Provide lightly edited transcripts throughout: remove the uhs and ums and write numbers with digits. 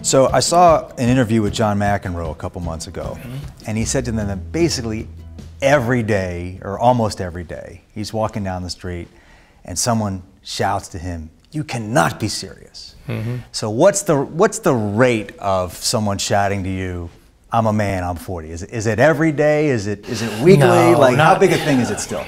So I saw an interview with John McEnroe a couple months ago, and he said to them that basically every day, or almost every day, he's walking down the street and someone shouts to him, "You cannot be serious." So what's the rate of someone shouting to you, "I'm a man, I'm 40"? Is it every day? Is it weekly? No, like how big a thing is it still?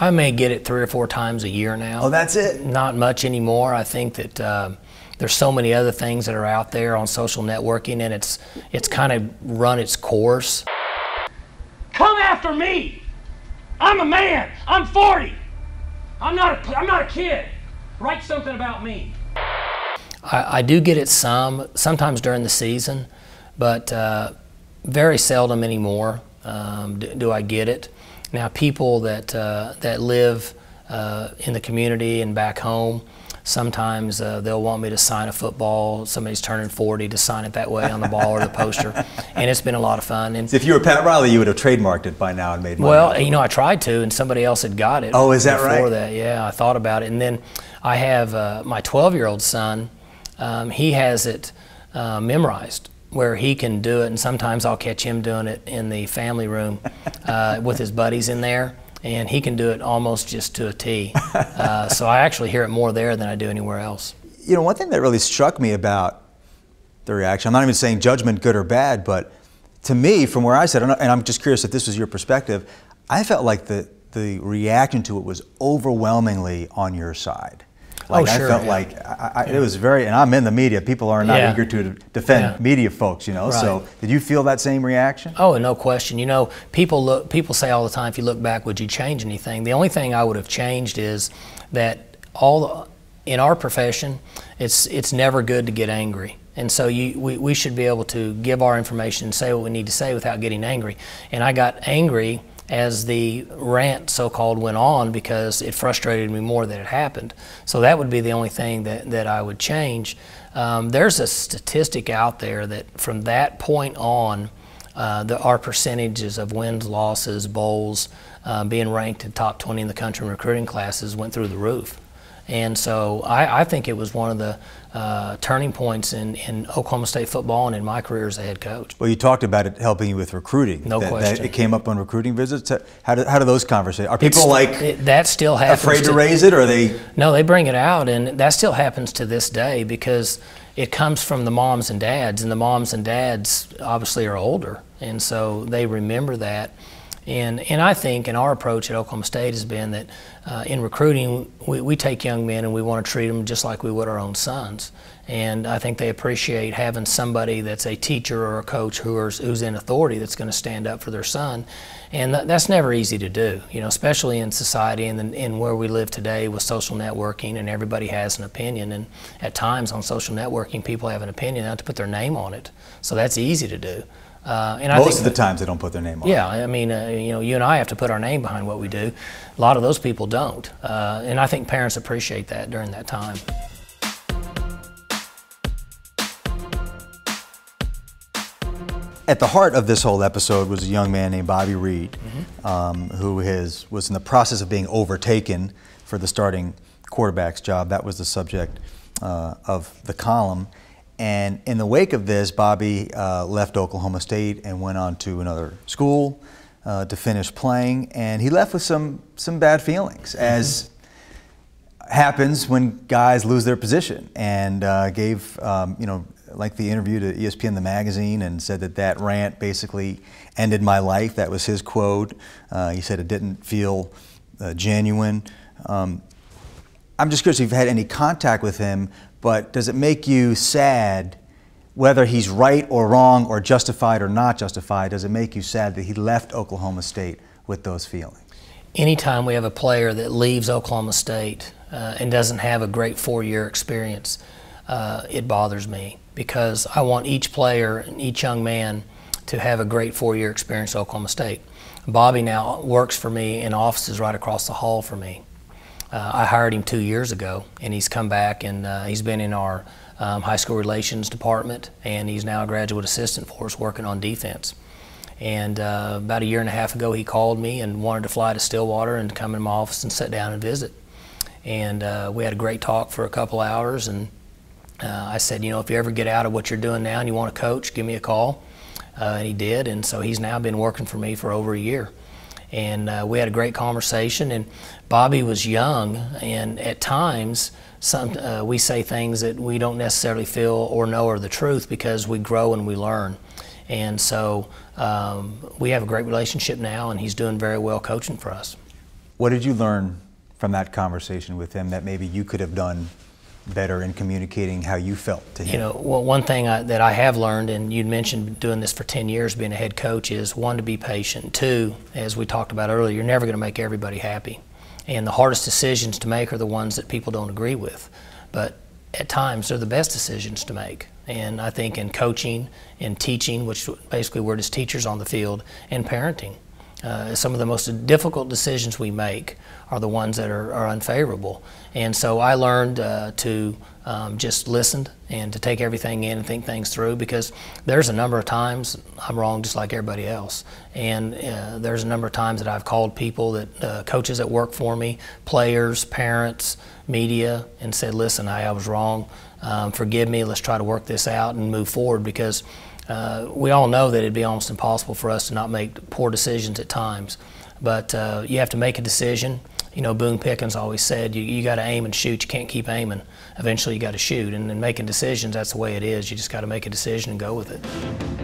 I may get it 3 or 4 times a year now. Oh, that's it? Not much anymore. I think that there's so many other things that are out there on social networking, and it's kind of run its course. Come after me! I'm a man. I'm 40. I'm not a kid. Write something about me. I do get it sometimes during the season, but very seldom anymore do I get it. Now, people that live in the community and back home, sometimes they'll want me to sign a football. Somebody's turning 40 to sign it that way on the ball or the poster, and it's been a lot of fun. And if you were Pat Riley, you would have trademarked it by now and made money. Well, you know, I tried to, and somebody else had got it. Oh, is that right? Before that, yeah, I thought about it, and then I have my 12-year-old son. He has it memorized, where he can do it, and sometimes I'll catch him doing it in the family room with his buddies in there, and he can do it almost just to a T. So I actually hear it more there than I do anywhere else. You know, one thing that really struck me about the reaction, I'm not even saying judgment good or bad, but to me, from where I said, and I'm just curious if this was your perspective, I felt like the reaction to it was overwhelmingly on your side. Like, oh, sure, I felt yeah. like it was very, and I'm in the media, people are not eager to defend media folks, you know, right. So did you feel that same reaction? Oh, no question. You know, people say all the time, if you look back, would you change anything? The only thing I would have changed is that in our profession, it's never good to get angry. And so we should be able to give our information and say what we need to say without getting angry. And I got angry as the rant, so-called, went on because it frustrated me more that it happened. So that would be the only thing that I would change. There's a statistic out there that from that point on, our percentages of wins, losses, bowls, being ranked in top 20 in the country in recruiting classes went through the roof. And so I think it was one of the turning points in Oklahoma State football and in my career as a head coach. Well, you talked about it helping you with recruiting. No question. That it came up on recruiting visits. How do those conversations? Are people that still happens afraid to raise it, or are they? No, they bring it out, and that still happens to this day because it comes from the moms and dads, and the moms and dads obviously are older, and so they remember that. And I think, and our approach at Oklahoma State has been that in recruiting, we take young men and we want to treat them just like we would our own sons. And I think they appreciate having somebody that's a teacher or a coach who's in authority that's going to stand up for their son. And that's never easy to do, you know, especially in society and where we live today with social networking, and everybody has an opinion. And at times on social networking, people have an opinion, they have to put their name on it. So that's easy to do. And Most of the times they don't put their name on it. Yeah, I mean, you know, you and I have to put our name behind what we do. A lot of those people don't. And I think parents appreciate that during that time. At the heart of this whole episode was a young man named Bobby Reed, who was in the process of being overtaken for the starting quarterback's job. That was the subject of the column. And in the wake of this, Bobby left Oklahoma State and went on to another school to finish playing. And he left with some bad feelings, as happens when guys lose their position. And gave, you know, lengthy interview to ESPN The Magazine, and said that rant basically ended my life. That was his quote. He said it didn't feel genuine. I'm just curious if you've had any contact with him. But does it make you sad, whether he's right or wrong or justified or not justified, does it make you sad that he left Oklahoma State with those feelings? Anytime we have a player that leaves Oklahoma State and doesn't have a great 4-year experience, it bothers me, because I want each player and each young man to have a great 4-year experience at Oklahoma State. Bobby now works for me in offices right across the hall from me. I hired him 2 years ago, and he's come back, and he's been in our high school relations department, and he's now a graduate assistant for us working on defense. And about 1.5 years ago, he called me and wanted to fly to Stillwater and come in my office and sit down and visit. And we had a great talk for a couple hours, and I said, you know, if you ever get out of what you're doing now and you want to coach, give me a call. And he did, and so he's now been working for me for over a year. And we had a great conversation, and Bobby was young, and at times we say things that we don't necessarily feel or know are the truth because we grow and we learn. And so we have a great relationship now, and he's doing very well coaching for us. What did you learn from that conversation with him that maybe you could have done better in communicating how you felt to him? You know, well, one thing that I have learned, and you'd mentioned doing this for 10 years, being a head coach, is one, to be patient. Two, as we talked about earlier, you're never going to make everybody happy. And the hardest decisions to make are the ones that people don't agree with. But at times, they're the best decisions to make. And I think in coaching, in teaching, which basically we're just teachers on the field, and parenting, some of the most difficult decisions we make are the ones that are unfavorable. And so I learned to just listen and to take everything in and think things through, because there's a number of times I'm wrong just like everybody else. And there's a number of times that I've called people, that coaches that work for me, players, parents, media, and said, listen, I was wrong. Forgive me, let's try to work this out and move forward, because we all know that it'd be almost impossible for us to not make poor decisions at times. But you have to make a decision. You know, Boone Pickens always said, you got to aim and shoot. You can't keep aiming. Eventually you got to shoot. And in making decisions, that's the way it is. You just got to make a decision and go with it.